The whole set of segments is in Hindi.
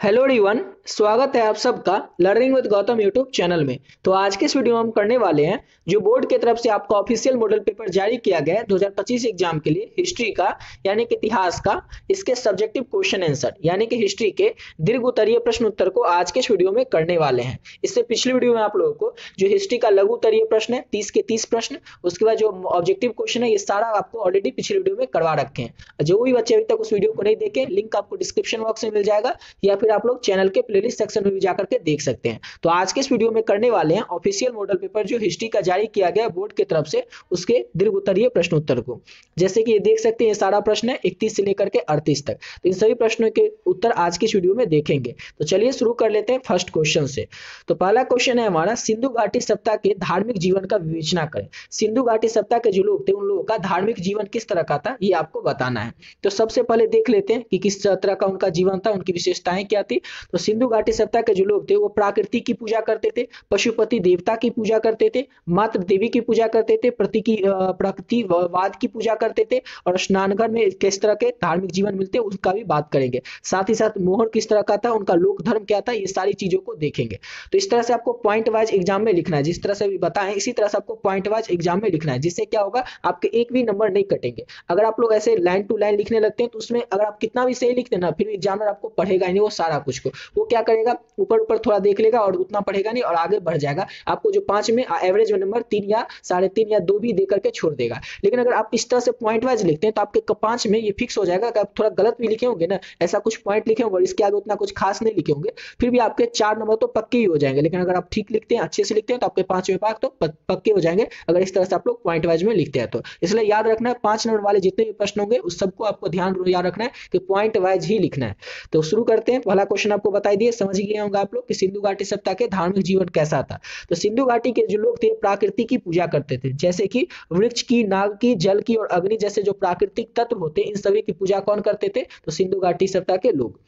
Hello everyone. स्वागत है आप सबका learning with Gautam YouTube channel में। तो आज के इस वीडियो में हम करने वाले हैं जो बोर्ड की तरफ से आपका ऑफिशियल मॉडल पेपर जारी किया गया है 2025 एग्जाम के लिए हिस्ट्री का, यानी कि इतिहास का। इसके सब्जेक्टिव क्वेश्चन आंसर यानी कि हिस्ट्री के दीर्घ उत्तरीय प्रश्न उत्तर को आज के इस वीडियो में करने वाले हैं। इससे पिछली वीडियो में आप लोगों को जो हिस्ट्री का लघु उत्तरीय प्रश्न है 30 के 30 प्रश्न, उसके बाद जो ऑब्जेक्टिव क्वेश्चन है ये सारा आपको ऑलरेडी पिछली वीडियो में करवा रखे हैं। जो भी बच्चे अभी तक उस वीडियो को नहीं देखे, लिंक आपको डिस्क्रिप्शन बॉक्स में मिल जाएगा या फिर आप लोग चैनल के प्लेलिस्ट सेक्शन में भी जाकर के देख सकते हैं। तो आज के इस वीडियो में करने वाले हैं ऑफिशियल मॉडल पेपर जो हिस्ट्री का जारी किया गया बोर्ड की तरफ से, उसके दीर्घ उत्तरीय प्रश्न उत्तर को। जैसे कि ये देख सकते हैं ये सारा प्रश्न है 31 से लेकर के 38 तक। तो इन सभी प्रश्नों के उत्तर आज की इस वीडियो में देखेंगे। तो चलिए शुरू कर लेते हैं फर्स्ट क्वेश्चन से। तो पहला क्वेश्चन है हमारा, सिंधु घाटी सभ्यता के धार्मिक जीवन का विवेचना करें। सिंधु घाटी सभ्यता के जो लोग थे उन लोगों का धार्मिक जीवन किस तरह का था ये आपको बताना है। तो सबसे पहले देख लेते हैं कि किस तरह का उनका जीवन था, उनकी विशेषताएं क्या थी। तो सिंधु घाटी सभ्यता के जो लोग थे वो प्रकृति की पूजा करते थे, पशुपति देवता की पूजा करते थे, मातृ देवी की पूजा करते थे, प्रकृतिवाद की पूजा करते थे, और स्नानघर में किस तरह के धार्मिक जीवन मिलते हैं उसका भी बात करेंगे। साथ ही साथ मोहर किस तरह का था, उनका लोक धर्म क्या था, ये सारी चीजों को देखेंगे। तो इस तरह से आपको पॉइंट वाइज एग्जाम में लिखना है, जिस तरह से भी बताएं इसी तरह से आपको पॉइंट वाइज एग्जाम में लिखना है, जिससे क्या होगा आपके एक भी नंबर नहीं कटेंगे। अगर आप लोग ऐसे लाइन टू लाइन लिखने लगते हैं तो उसमें अगर आप कितना भी सही लिखते हैं ना, फिर एग्जामिनर आपको पढ़ेगा ही नहीं वो सारा कुछ को। वो क्या करेगा, ऊपर ऊपर थोड़ा देख लेगा और उतना पढ़ेगा नहीं और आगे बढ़ जाएगा। आपको जो 5 में एवरेज में नंबर 3 या 3.5 या 2 भी दे करके छोड़ देगा। लेकिन अगर आप इस तरह से पॉइंट वाइज लिखते हैं तो आपके 5 में ये फिक्स हो जाएगा कि आप थोड़ा गलत भी लिखे होंगे ना, ऐसा कुछ पॉइंट लिखे होंगे और इसके आगे उतना कुछ खास नहीं लिखे होंगे, फिर भी आपके 4 नंबर तो पक्के ही हो जाएंगे। लेकिन अगर आप ठीक लिखते हैं, अच्छे से लिखते हैं तो आपके 5 में 5 तो पक्के हो जाएंगे, अगर इस तरह से आप लोग पॉइंट वाइज में लिखते हैं तो। इसलिए याद रखना है 5 नंबर वाले जितने भी प्रश्न होंगे उस सबको आपको ध्यान याद रखना है कि पॉइंट वाइज ही लिखना है। तो शुरू करते हैं। पहला क्वेश्चन आपको बताई दिए, समझ गए होंगे आप लोग कि सिंधु घाटी सभ्यता के धार्मिक जीवन कैसा था। तो सिंधु घाटी के जो लोग थे प्रकृति की पूजा करते थे, जैसे कि वृक्ष की, नाग की, जल की और अग्नि जैसे जो प्राकृतिक तत्व होते हैं इन सभी की पूजा कौन करते थे, तो सिंधु घाटी सभ्यता के लोग।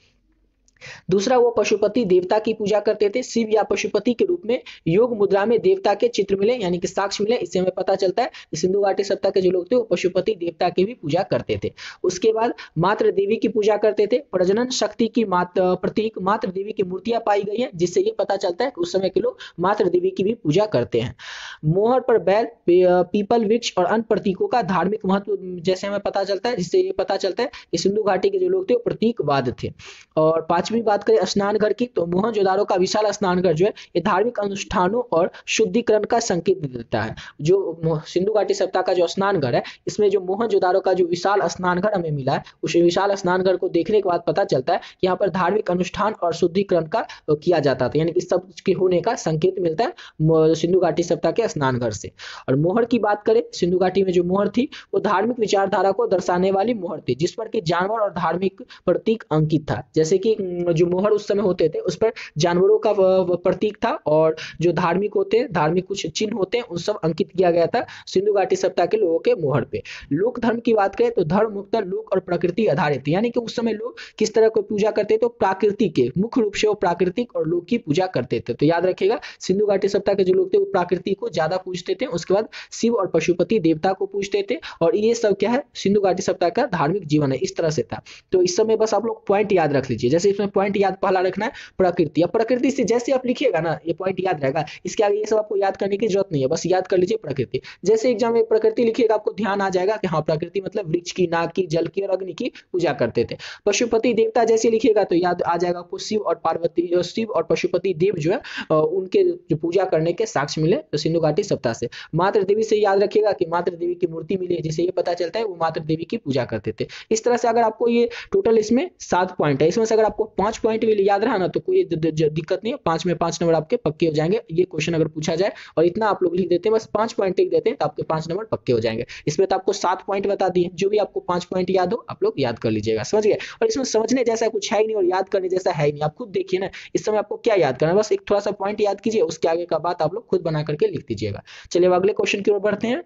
दूसरा, वो पशुपति देवता की पूजा करते थे। शिव या पशुपति के रूप में योग मुद्रा में देवता के चित्र मिले, यानी कि साक्ष्य मिले। इससे हमें पता चलता है कि सिंधु घाटी सभ्यता के जो लोग थे वो पशुपति देवता की भी पूजा करते थे। उसके बाद मातृ देवी की पूजा करते थे। प्रजनन शक्ति की प्रतीक मातृ देवी की मूर्तियां पाई गई हैं, जिससे ये पता चलता है कि उस समय के लोग मातृ देवी की भी पूजा करते हैं। मोहर पर बैल, पीपल वृक्ष और अन्य प्रतीकों का धार्मिक महत्व जैसे हमें पता चलता है, जिससे ये पता चलता है कि सिंधु घाटी के जो लोग थे वो प्रतीकवाद थे। और पांचवी बात करें स्नानघर की, तो मोहनजोदारो का विशाल स्नानघर जो है ये धार्मिक अनुष्ठानों और शुद्धिकरण का संकेत देता है। जो सिंधु घाटी सभ्यता का जो स्नानघर है, इसमें जो मोहनजोदारो का जो विशाल स्नानघर हमें मिला है, उस विशाल स्नानघर को देखने के बाद पता चलता है कि यहाँ पर धार्मिक अनुष्ठान और शुद्धिकरण का किया जाता था, यानी कि सब के होने का संकेत मिलता है सिंधु घाटी सभ्यता के स्नानघर से। और मोहर की बात करें, सिंधु घाटी में जो मोहर थी वो धार्मिक विचारधारा को दर्शाने वाली मोहर थी, जिस पर कि जानवर और धार्मिक प्रतीक अंकित था। जैसे कि जो मोहर उस समय होते थे उस पर जानवरों का प्रतीक था और जो धार्मिक होते हैं, धार्मिक कुछ चिन्ह होते हैं, उन सब अंकित किया गया था सिंधु घाटी सभ्यता के लोगों के मोहर पे। लोक धर्म की बात करें तो धर्म मुक्त लोक और प्रकृति आधारित, यानी कि उस समय लोग किस तरह को पूजा करते थे, तो प्राकृतिक के मुख्य रूप से वो प्राकृतिक और लोक की पूजा करते थे। तो याद रखिएगा सिंधु घाटी सभ्यता के जो लोग थे वो प्राकृतिक को ज्यादा पूजते थे, उसके बाद शिव और पशुपति देवता को पूजते थे। और ये सब क्या है, सिंधु घाटी सभ्यता का धार्मिक जीवन है, इस तरह से था। तो इस समय बस आप लोग पॉइंट याद रख लीजिए। जैसे इसमें पॉइंट याद पहला रखना है प्रकृति। अब प्रकृति से जैसे आप लिखिएगा ना ये पॉइंट याद रहेगा, इसके आगे ये सब आपको याद करने की जरूरत नहीं है, बस याद कर लीजिए प्रकृति। जैसे एग्जाम में प्रकृति लिखिएगा आपको ध्यान आ जाएगा कि हाँ प्रकृति मतलब वृक्ष की, नाग की, जल की और अग्नि की पूजा करते थे। पशुपति देवता जैसे लिखिएगा तो याद आ जाएगा आपको शिव और पार्वती, शिव और पशुपति देव जो है उनके जो पूजा करने के साक्ष्य मिले तो सिंधु घाटी सभ्यता से। मातृ देवी से याद रखिएगा कि मातृ देवी की मूर्ति मिली है, जिससे ये पता चलता है वो मातृ देवी की पूजा करते थे। इस तरह से अगर आपको ये टोटल इसमें 7 पॉइंट है, इसमें से अगर आपको 5 पॉइंट भी याद रहा ना तो कोई दिक्कत नहीं है, 5 में 5 नंबर आपके पक्के हो जाएंगे। ये क्वेश्चन अगर पूछा जाए और इतना आप लोग लिख देते हैं, बस 5 पॉइंट लिख देते हैं तो आपके 5 नंबर पक्के हो जाएंगे। इसमें तो आपको 7 पॉइंट बता दिए, जो भी आपको 5 पॉइंट याद हो आप लोग याद कर लीजिएगा, समझ गए। और इसमें समझने जैसा कुछ है ही नहीं और याद करने जैसा है ही नहीं, आप खुद देखिए ना इस समय आपको क्या याद करना है, बस एक थोड़ा सा पॉइंट याद कीजिए, उसके आगे का बात आप लोग खुद बना करके लिख दीजिएगा। चलिए अगले क्वेश्चन की ओर बढ़ते हैं।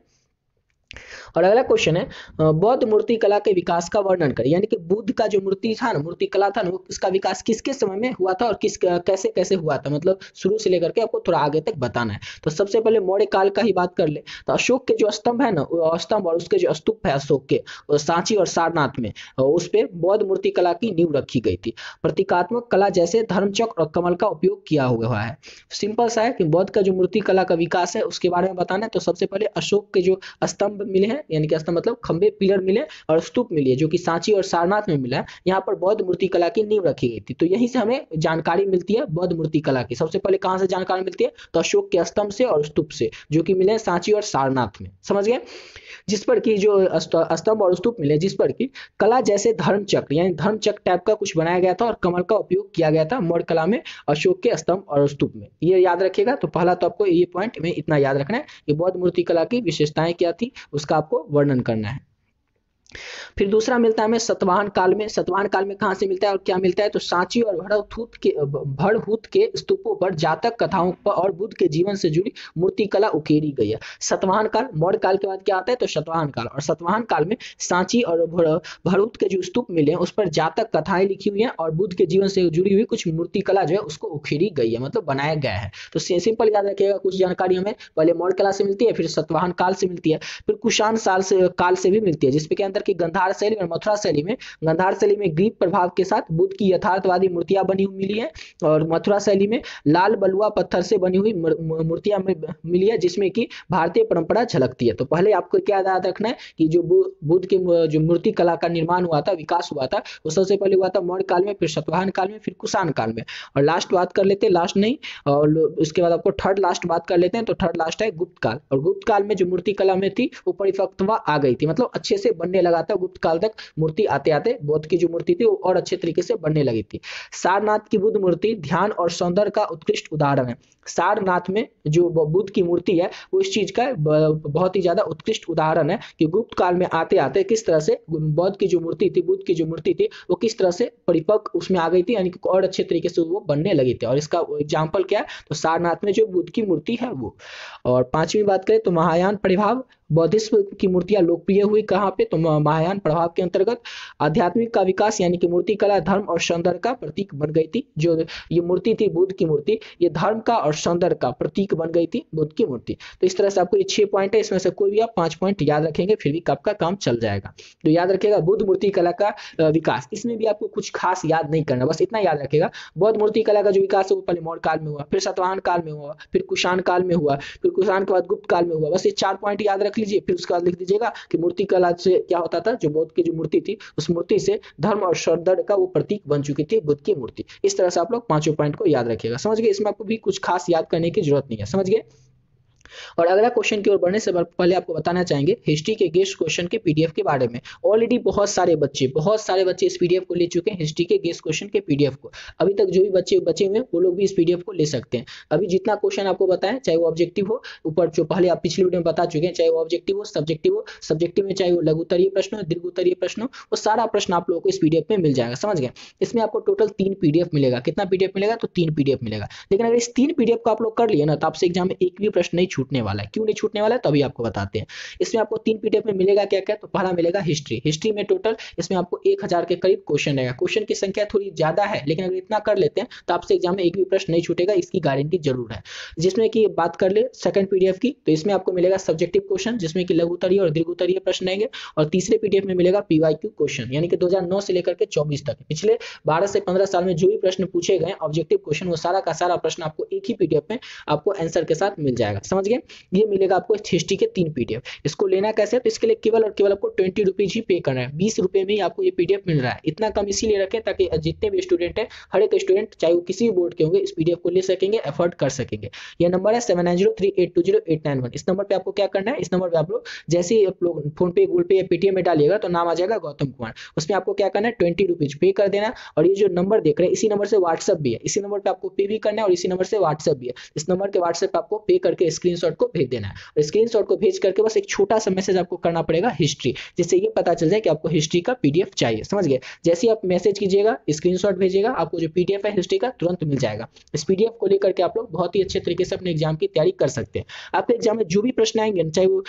और अगला क्वेश्चन है बौद्ध मूर्ति कला के विकास का वर्णन करें। यानी कि बुद्ध का जो मूर्ति था ना, मूर्ति कला था ना, वो इसका विकास किसके समय में हुआ था और किस कैसे कैसे हुआ था, मतलब शुरू से लेकर के आपको थोड़ा आगे तक बताना है। तो सबसे पहले मौर्य काल का ही बात कर ले, तो अशोक के जो स्तंभ है ना, स्तंभ और उसके जो स्तूप है अशोक के, सांची और सारनाथ में, उस पे बौद्ध मूर्ति कला की नींव रखी गई थी। प्रतीकात्मक कला जैसे धर्मचक्र और कमल का उपयोग किया हुआ है। सिंपल सा है कि बौद्ध का जो मूर्ति कला का विकास है उसके बारे में बताना है। तो सबसे पहले अशोक के जो स्तंभ मिले हैं, यानी कि स्तंभ मतलब खंबे पिलर मिले, और स्तूप मिली है जो कि सांची और सारनाथ में मिला है, यहाँ पर बौद्ध मूर्ति कला की नींव रखी गई थी। तो यहीं से हमें जानकारी मिलती है बौद्ध मूर्ति कला की। सबसे पहले कहाँ से जानकारी मिलती है, तो अशोक के स्तंभ से और स्तूप से, जो कि मिले सांची और सारनाथ में। समझ गए। जिस पर की जो स्तंभ और स्तूप मिले, जिस पर की कला जैसे धर्मचक्र यानी धर्मचक्र टाइप का कुछ बनाया गया था और कमल का उपयोग किया गया था मौर्य कला में, अशोक के स्तंभ और स्तूप में। ये याद रखिएगा। तो पहला तो आपको ये पॉइंट में इतना याद रखना है कि बौद्ध मूर्ति कला की विशेषताएं क्या थी, उसका आपको वर्णन करना है। फिर दूसरा मिलता है हमें सतवाहन काल में। सतवाहन काल में कहाँ से मिलता है और क्या मिलता है, तो सांची और भड़हूत के स्तूपों पर जातक कथाओं पर और बुद्ध के जीवन से जुड़ी मूर्ति कला उकेरी गई है। सतवाहन काल, मौर्य काल के बाद क्या आता है, तो सतवाहन काल। और सतवाहन काल में सांची और भड़हूत के जो स्तूप मिले हैं उस पर जातक कथाएं लिखी हुई हैं और बुद्ध के जीवन से जुड़ी हुई कुछ मूर्ति कला जो है उसको उकेरी गई है, मतलब बनाया गया है। तो सिंपल याद रखिएगा, कुछ जानकारी हमें पहले मौर्य कला से मिलती है, फिर सतवाहन काल से मिलती है, फिर कुषाण काल से भी मिलती है, जिसपे के अंदर की गंधार शैली और मथुरा शैली में, गंधार शैली में ग्रीक प्रभाव के साथ बुद्ध की यथार्थवादी मूर्तियां बनी हुई मिली है, और मथुरा शैली में लाल बलुआ पत्थर से बनी हुई मूर्तियां मिली है, जिसमें कि भारतीय परंपरा झलकती है। तो पहले आपको क्या याद रखना है कि जो बुद्ध के जो मूर्ति कला का निर्माण हुआ था, विकास हुआ था, वो सबसे पहले हुआ था मौर्य काल में, फिर सतवाहन काल में, फिर कुषाण काल में। और लास्ट बात कर लेते हैं, लास्ट नहीं, और उसके बाद आपको थर्ड लास्ट बात कर लेते हैं। तो थर्ड लास्ट है गुप्त काल। और गुप्त काल में जो मूर्ति कला में थी वो परिपक्वता आ गई थी, मतलब अच्छे से बनने लगा था। गुप्त काल तक मूर्ति आते आते बौद्ध की जो मूर्ति थी वो और अच्छे तरीके से बनने लगी थी। सारनाथ की बुद्ध मूर्ति ध्यान और सौंदर्य का उत्कृष्ट उदाहरण है। सारनाथ में जो बुद्ध की मूर्ति है वो इस चीज का बहुत ही ज्यादा उत्कृष्ट उदाहरण है कि गुप्त काल में आते आते किस तरह से बौद्ध की जो मूर्ति थी, बुद्ध की जो मूर्ति थी, वो किस तरह से परिपक्व उसमें आ गई थी, यानी कि और अच्छे तरीके से वो बनने लगी थी। और इसका एग्जाम्पल क्या है, तो सारनाथ में जो बुद्ध की मूर्ति है वो। और पांचवी बात करें तो महायान प्रभाव, बौद्धिज्म की मूर्तियां लोकप्रिय हुई कहाँ पे, तो महायान प्रभाव के अंतर्गत। आध्यात्मिक का विकास, यानी कि मूर्ति कला धर्म और सौंदर्य का प्रतीक बन गई थी। जो ये मूर्ति थी बुद्ध की मूर्ति, ये धर्म का और सौंदर्य का प्रतीक बन गई थी बुद्ध की मूर्ति। तो इस तरह से आपको ये 6 पॉइंट है, इसमें से कोई भी आप 5 पॉइंट याद रखेंगे फिर भी आपका काम चल जाएगा। तो याद रखिएगा बुद्ध मूर्ति कला का विकास, इसमें भी आपको कुछ खास याद नहीं करना, बस इतना याद रखेगा बौद्ध मूर्ति कला का जो विकास है वो पहले मौर्य काल में हुआ, फिर सातवाहन काल में हुआ, फिर कुषाण काल में हुआ, फिर कुषाण के बाद गुप्त काल में हुआ। बस ये 4 पॉइंट याद रख लीजिए। फिर उसके बाद लिख दीजिएगा कि मूर्ति कला से क्या होता था, जो बौद्ध की जो मूर्ति थी उस मूर्ति से धर्म और सौंदर्य का वो प्रतीक बन चुकी थी बुद्ध की मूर्ति। इस तरह से आप लोग 5 पॉइंट को याद रखिएगा। समझ गए, इसमें आपको भी कुछ खास याद करने की जरूरत नहीं है। समझ गए। और अगला क्वेश्चन की ओर बढ़ने से पहले आपको बताना चाहेंगे हिस्ट्री के गेस्ट क्वेश्चन के पीडीएफ के बारे में। ऑलरेडी बहुत सारे बच्चे इस पीडीएफ को ले चुके हैं, हिस्ट्री के गेस्ट क्वेश्चन के पीडीएफ को। अभी तक जो भी बच्चे बचे हुए हैं वो लोग भी इस पीडीएफ को ले सकते हैं। अभी जितना क्वेश्चन आपको बताएं, चाहे वो ऑब्जेक्टिव हो, ऊपर जो पहले आप पिछली वीडियो में बता चुके हैं, चाहे वो ऑब्जेक्टिव हो, सब्जेक्टिव में चाहे वो लघु उत्तरीय प्रश्न हो, दीर्घ उत्तरीय प्रश्न हो, वो सारा प्रश्न आप लोगों को इस पीडीएफ में मिल जाएगा। समझ गए। इसमें आपको टोटल 3 पीडीएफ मिलेगा। कितना पीडीएफ मिलेगा, तो 3 पीडीएफ मिलेगा। लेकिन अगर इस 3 पीडीएफ को आप लोग कर लिए ना, तो आपसे एग्जाम में एक भी प्रश्न नहीं छूटने वाला है। क्यों नहीं छूटने वाला है तो अभी आपको बताते हैं। इसमें आपको 3 पीडीएफ में मिलेगा क्या क्या, तो पहला मिलेगा हिस्ट्री में टोटल इसमें आपको 1000 के करीब क्वेश्चन रहेगा। क्वेश्चन की संख्या थोड़ी ज्यादा है, लेकिन अगर इतना कर लेते हैं तो आपसे एग्जाम में एक भी प्रश्न नहीं छूटेगा, इसकी गारंटी जरूर है। जिसमें कि बात कर ले सेकंड पीडीएफ की, तो इसमें आपको मिलेगा सब्जेक्टिव क्वेश्चन, जिसमें कि लघु उत्तरीय और दीर्घ उत्तरीय प्रश्न रहेंगे। और तीसरे पीडीएफ में मिलेगा पीवाईक्यू क्वेश्चन, यानी कि 2009 से लेकर के 24 तक पिछले 12 से 15 साल में जो भी प्रश्न पूछे गए ऑब्जेक्टिव क्वेश्चन, वो सारा का सारा प्रश्न आपको एक ही पीडीएफ में आपको आंसर के साथ मिल जाएगा। समझ गए। ये मिलेगा आपको हिस्ट्री के 3 पीडीएफ। इसको लेना कैसे है, तो इसके लिए केवल और केवल आपको 20 रुपीज ही पे करना है। 20 रुपए में ही आपको ये पीडीएफ मिल रहा है। इतना कम इसीलिए रखें ताकि जितने भी स्टूडेंट है, हर एक स्टूडेंट चाहे वो किसी भी बोर्ड के होंगे, इस पीडीएफ को ले सकेंगे, एफर्ट कर सकेंगे। ये नंबर है 7903820891। इस नंबर पे आपको क्या करना है, इस नंबर पे आप लोग जैसे ही आप लोग फोन पे, गूगल पे या पेटीएम में डालिएगा तो नाम आ जाएगा गौतम कुमार। उसमें आपको क्या करना है, 20 रुपीज पे कर देना। और ये जो नंबर देख रहे हैं इसी नंबर से व्हाट्सएप भी है, इसी नंबर पे आपको पे भी करना है और इसी नंबर से व्हाट्सएप भी है। इस नंबर के व्हाट्सएप पे आपको पे करके स्क्रीन स्क्रीनशॉट को भेज देना है। और स्क्रीनशॉट को भेज करके बस एक छोटा सा मैसेज आपको करना पड़ेगा हिस्ट्री, जिससे ये पता चल जाए कि आपको हिस्ट्री का पीडीएफ चाहिए। समझ गए? जैसे ही आप मैसेज कीजिएगा, स्क्रीनशॉट भेजिएगा, आपको जो पीडीएफ है हिस्ट्री का तुरंत मिल जाएगा। इस पीडीएफ को लेकर के आप लोग बहुत ही अच्छे तरीके से अपने एग्जाम की तैयारी कर सकते हैं। आपके एग्जाम में जो भी प्रश्न आएंगे, चाहे वो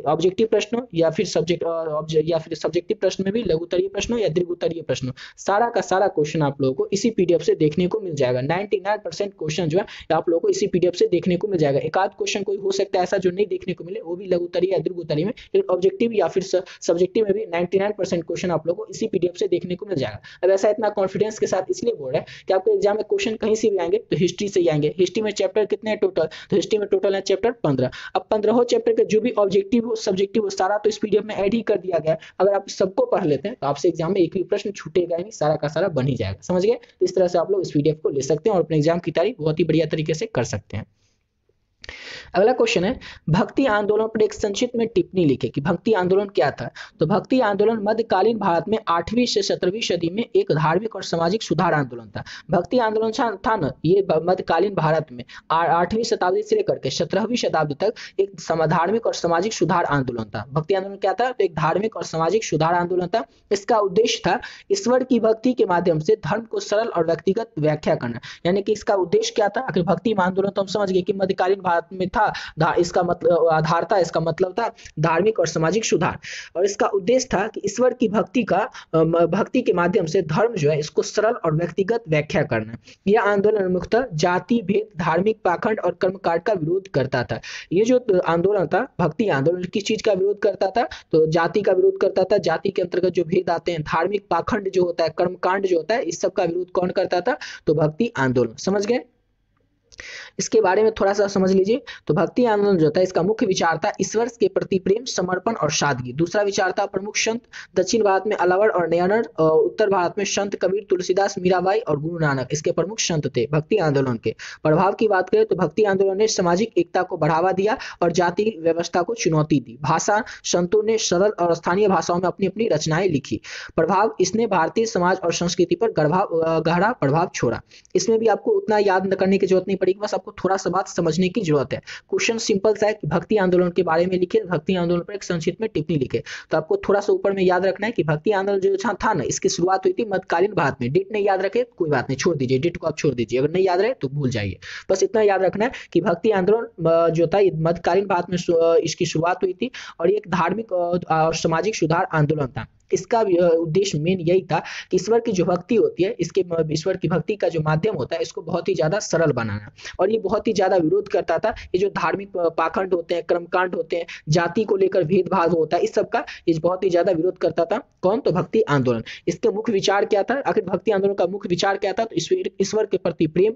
ऑब्जेक्टिव प्रश्न हो या फिर सब्जेक्टिव प्रश्न में भी लघु उत्तरीय प्रश्न हो या दीर्घ उत्तरीय प्रश्न हो, सारा का सारा क्वेश्चन आप लोगों को इसी पीडीएफ से देखने को मिल जाएगा। 99% क्वेश्चन जो है आप लोगों को इसी पीडीएफ से देखने को मिल जाएगा। एक आध क्वेश्चन कोई हो सकता है ऐसा जो नहीं देखने को मिले, वो भी लघु उत्तरीय या दीर्घ उत्तरीय में, लेकिन ऑब्जेक्टिव या फिर सब्जेक्टिव में भी 99% क्वेश्चन आप लोगों को इसी पीडीएफ से देखने को मिल जाएगा। अब ऐसा इतना कॉन्फिडेंस के साथ इसलिए बोल रहा है कि आपके एग्जाम में क्वेश्चन कहीं से भी आएंगे तो हिस्ट्री से ही आएंगे। हिस्ट्री में चैप्टर कितने हैं टोटल? तो हिस्ट्री में टोटल है चैप्टर 15। अब 15 चैप्टर के जो भी ऑब्जेक्टिव हो, सब्जेक्टिव हो, सारा तो इस पीडीएफ में ऐड ही कर दिया गया है। अगर आप सबको पढ़ लेते हैं तो आपसे एग्जाम में एक भी प्रश्न छूटेगा नहीं, सारा का सारा बन ही जाएगा। समझ गए? तो इस तरह से आप लोग इस पीडीएफ को ले सकते हैं और अपने एग्जाम की तैयारी बहुत ही बढ़िया तरीके से कर सकते हैं। अगला क्वेश्चन है, भक्ति आंदोलन पर एक संक्षिप्त में टिप्पणी लिखे कि भक्ति आंदोलन क्या था। तो भक्ति आंदोलन मध्यकालीन भारत में 8वीं से 17वीं सदी में एक धार्मिक और सामाजिक सुधार आंदोलन था। भक्ति आंदोलन था ना, ये मध्यकालीन भारत में 8वीं शताब्दी से लेकर के 17वीं शताब्दी तक एक धार्मिक और सामाजिक सुधार आंदोलन था। भक्ति आंदोलन क्या था? तो एक धार्मिक और सामाजिक सुधार आंदोलन था। इसका उद्देश्य था ईश्वर की भक्ति के माध्यम से धर्म को सरल और व्यक्तिगत व्याख्या करना। यानी कि इसका उद्देश्य क्या था? आखिर भक्ति आंदोलन तो हम समझ गए कि मध्यकालीन भारत में था, इसका मतलब आधार था, इसका मतलब था धार्मिक और सामाजिक सुधार। और इसका उद्देश्य था कि ईश्वर की भक्ति के माध्यम से धर्म जो है इसको सरल और व्यक्तिगत व्याख्या करना। यह आंदोलन मुख्यतः जाति भेद, धार्मिक पाखंड और कर्मकांड का विरोध करता था। ये जो आंदोलन था, भक्ति आंदोलन, किस चीज का विरोध करता था? तो जाति का विरोध करता था। जाति के अंतर्गत जो भेद आते हैं, धार्मिक पाखंड जो होता है, कर्मकांड जो होता है, इस सब का विरोध कौन करता था? तो भक्ति आंदोलन। समझ गए? इसके बारे में थोड़ा सा समझ लीजिए। तो भक्ति आंदोलन जो था, इसका मुख्य विचार था ईश्वर के प्रति प्रेम, समर्पण और सादगी। दूसरा विचार था प्रमुख संत दक्षिण भारत में अलावर और नयनर, उत्तर भारत में संत कबीर, तुलसीदास, मीराबाई और गुरु नानक इसके प्रमुख संत थे। भक्ति आंदोलन के प्रभाव की बात करें तो भक्ति आंदोलन ने सामाजिक एकता को बढ़ावा दिया और जाति व्यवस्था को चुनौती दी। भाषा, संतों ने सरल और स्थानीय भाषाओं में अपनी अपनी रचनाएं लिखी। प्रभाव, इसने भारतीय समाज और संस्कृति पर गहरा प्रभाव छोड़ा। इसमें भी आपको उतना याद करने की जरूरत नहीं पड़ेगी, बस आपको थोड़ा सा बात समझने की जरूरत है। क्वेश्चन सिंपल सा है कि भक्ति आंदोलन के बारे में लिखे, भक्ति आंदोलन पर एक संक्षिप्त में टिप्पणी लिखे। तो आपको थोड़ा सा ऊपर में याद रखना है कि भक्ति आंदोलन जो था ना, इसकी शुरुआत हुई थी मध्यकालीन भारत में। डेट नहीं याद रखे कोई बात नहीं, छोड़ दीजिए, डेट को आप छोड़ दीजिए, अगर नहीं याद रहे तो भूल जाइए। बस इतना याद रखना है कि भक्ति आंदोलन जो था मध्यकालीन भारत में इसकी शुरुआत हुई थी और एक धार्मिक और सामाजिक सुधार आंदोलन था। इसका उद्देश्य मेन यही था कि ईश्वर की जो भक्ति होती है, इसके ईश्वर की भक्ति का जो माध्यम होता है, इसको बहुत ही ज्यादा सरल बनाना। और ये बहुत ही ज्यादा विरोध करता था ये जो धार्मिक पाखंड होते हैं, कर्मकांड होते हैं, जाति को लेकर भेदभाव होता है, इस सब का ये बहुत ही ज्यादा विरोध करता था। कौन? तो भक्ति आंदोलन। इसका मुख्य विचार क्या था? आखिर भक्ति आंदोलन का मुख्य विचार क्या था? तो ईश्वर के प्रति प्रेम,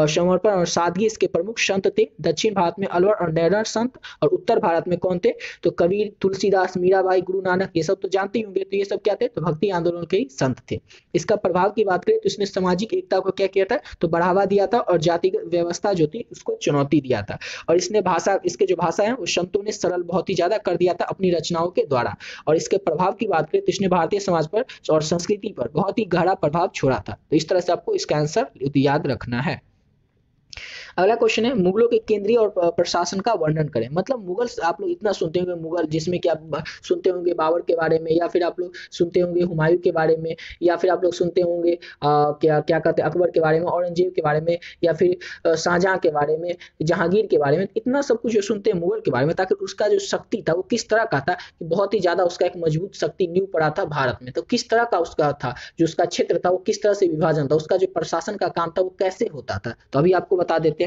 समर्पण और सादगी इसके प्रमुख संत थे। दक्षिण भारत में अलवर और नैनर संत, और उत्तर भारत में कौन थे? तो कबीर, तुलसीदास, मीराबाई, गुरु नानक, ये सब तो जानते ही होंगे। तो ये सब क्या थे? तो भक्ति आंदोलन के ही संत थे। इसका प्रभाव की बात करें तो इसने सामाजिक एकता को क्या किया था? तो बढ़ावा दिया था और जातिगत व्यवस्था जो थी उसको चुनौती दिया था। और इसने भाषा, इसके जो भाषा है वो संतों ने सरल बहुत ही ज्यादा कर दिया था अपनी रचनाओं के द्वारा। और इसके प्रभाव की बात करें तो इसने भारतीय समाज पर और संस्कृति पर बहुत ही गहरा प्रभाव छोड़ा था। तो इस तरह से आपको इसका आंसर याद रखना है। अगला क्वेश्चन है, मुगलों के केंद्रीय और प्रशासन का वर्णन करें। मतलब मुगल, आप लोग इतना सुनते होंगे मुगल, जिसमें कि आप सुनते होंगे बाबर के बारे में, या फिर आप लोग सुनते होंगे हुमायूं के बारे में, या फिर आप लोग सुनते होंगे क्या कहते हैं अकबर के बारे में, औरंगजेब के बारे में, या फिर शाहजहां के बारे में, जहांगीर के बारे में। इतना सब कुछ जो सुनते हैं मुगल के बारे में, ताकि उसका जो शक्ति था वो किस तरह का था, कि बहुत ही ज्यादा उसका एक मजबूत शक्ति नींव पड़ा था भारत में। तो किस तरह का उसका था, जो उसका क्षेत्र था वो किस तरह से विभाजन था, उसका जो प्रशासन का काम था वो कैसे होता था, तो अभी आपको बता देते हैं।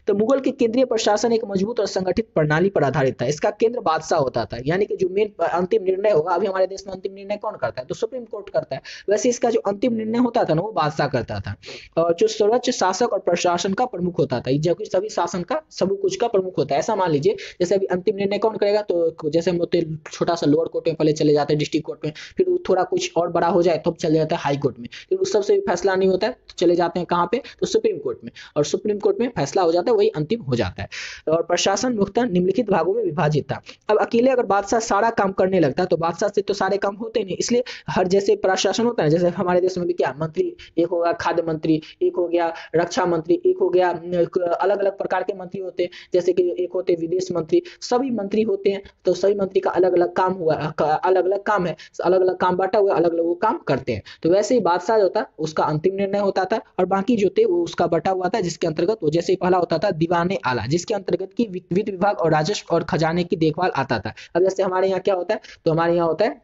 तो मुगल के केंद्रीय प्रशासन एक मजबूत और संगठित प्रणाली पर आधारित था। इसका केंद्र बादशाह होता था, यानी कि जो मेन अंतिम निर्णय होगा, अभी हमारे देश में अंतिम निर्णय कौन करता है? तो सुप्रीम कोर्ट करता है। वैसे इसका जो अंतिम निर्णय होता था ना, वो बादशाह करता था। और जो सर्वोच्च शासक और प्रशासन का प्रमुख होता था, जबकि सभी शासन का सब कुछ का प्रमुख होता है। ऐसा मान लीजिए जैसे अभी अंतिम निर्णय कौन करेगा? तो जैसे हम होते छोटा सा लोअर कोर्ट में पहले चले जाते हैं, डिस्ट्रिक्ट कोर्ट में, फिर थोड़ा कुछ और बड़ा हो जाए तो चले जाता है हाई कोर्ट में, फिर उस सबसे भी फैसला नहीं होता है तो चले जाते हैं कहाँ पे? तो सुप्रीम कोर्ट में। और सुप्रीम कोर्ट में फैसला हो जाता है, वही अंतिम हो जाता है। और प्रशासन मुख्यतः निम्नलिखित भागों में विभाजित था। अब अकेले अगर बादशाह सारा काम करने लगता तो बादशाह से तो सारे काम होते नहीं, इसलिए हर जैसे प्रशासन होता है, जैसे हमारे देश में भी क्या मंत्री, एक होगा खाद्य मंत्री, एक हो गया रक्षा मंत्री, एक हो गया अलग अलग प्रकार के मंत्री होते हैं, जैसे कि एक होते विदेश मंत्री, सभी मंत्री होते हैं। तो सभी मंत्री का अलग अलग काम हुआ, अलग अलग काम है, अलग अलग काम बांटा हुआ, अलग अलग वो काम करते हैं। तो वैसे ही बादशाह जो होता उसका अंतिम निर्णय होता था और बाकी जो थे वो उसका बटा हुआ था, जिसके अंतर्गत वो जैसे पहला होता था दीवाने आला, जिसके अंतर्गत की वित्त विभाग और राजस्व और खजाने की देखभाल आता था। अब जैसे हमारे यहाँ क्या होता है, तो हमारे यहाँ होता है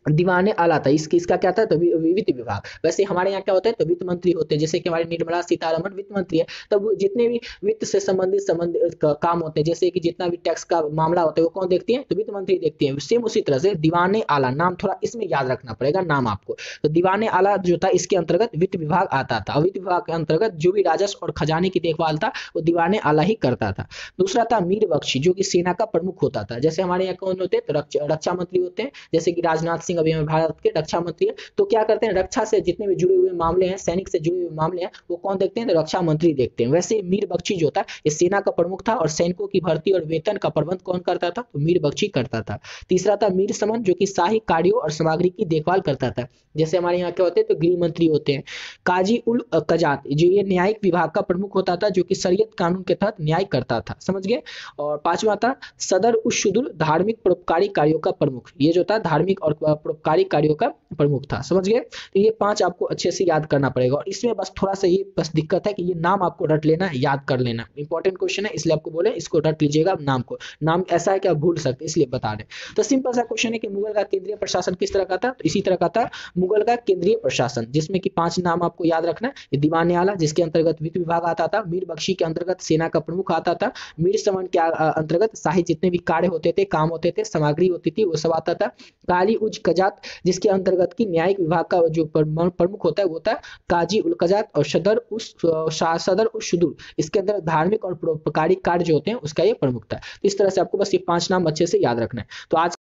दीवाने आला था, इसका क्या था, तो वित्त विभाग। वैसे हमारे यहाँ क्या होता है, तो वित्त मंत्री होते हैं, जैसे कि हमारी निर्मला सीतारमण वित्त मंत्री है। तब जितने भी वित्त से संबंधित काम होते हैं, जैसे कि जितना भी टैक्स का मामला होता है वो कौन देखती है, तो वित्त मंत्री देखती है। सेम उसी तरह से दीवाने आला, नाम थोड़ा इसमें याद रखना पड़ेगा नाम आपको। तो दीवाने आला जो था इसके अंतर्गत वित्त विभाग आता था, वित्त विभाग के अंतर्गत जो भी राजस्व और खजाने की देखभाल था वो दीवाने आला ही करता था। दूसरा था मीर बख्शी, जो कि सेना का प्रमुख होता था। जैसे हमारे यहाँ कौन होते हैं, तो रक्षा मंत्री होते हैं, जैसे कि राजनाथ सिंह अभी भारत के रक्षा मंत्री है। तो क्या करते हैं, रक्षा से जितने भी जुड़े हुए मामले हैं, सैनिक से जुड़े हुए मामले हैं, वो कौन देखते हैं, तो रक्षा मंत्री देखते हैं। वैसे मीर बख्शी जो था ये सेना का प्रमुख था और सैनिकों की भर्ती और वेतन का प्रबंध कौन करता था, तो मीर बख्शी करता था। तीसरा था मीर समन, जो कि शाही कार्यों और सामग्री की देखभाल करता था। जैसे हमारे यहाँ क्या होते हैं, तो गृह मंत्री होते हैं। काजी उल कजात, जो ये न्यायिक विभाग का प्रमुख होता था, जो कि शरीयत कानून के तहत न्याय करता था, समझ गए। और पांचवा था सदर उश शुदुल, धार्मिक परोपकारी कार्यों का प्रमुख, ये जो था धार्मिक और परोपकारी कार्यों का प्रमुख था, समझ गए। तो ये 5 आपको अच्छे से याद करना पड़ेगा। और इसमें बस थोड़ा सा ये बस दिक्कत है कि ये नाम आपको रट लेना है, याद कर लेना। इंपॉर्टेंट क्वेश्चन है, इसलिए आपको बोले इसको रट लीजिएगा नाम को। नाम ऐसा है कि आप भूल सकते, इसलिए बता रहे। तो सिंपल सा क्वेश्चन है कि मुगल का केंद्रीय प्रशासन किस तरह का था, तो इसी तरह का था मुगल का केंद्रीय प्रशासन, जिसमें कि 5 नाम आपको याद रखना है। दीवाने आला, जिसके अंतर्गत वित्त विभाग आता था। मीर बख्शी के अंतर्गत सेना का प्रमुख आता था। मीर समन के अंतर्गत शाही जितने भी कार्य होते थे, काम होते थे, सामग्री होती थी, वो सब आता था। काली उज कजात, जिसके अंतर्गत की न्यायिक विभाग का जो प्रमुख होता है वो होता है काजी उल कजात। और सदर उस शुदूर, इसके अंदर धार्मिक और परोपकारी कार्य जो होते हैं उसका ये प्रमुख था। तो इस तरह से आपको बस ये 5 नाम अच्छे से याद रखना है। तो आज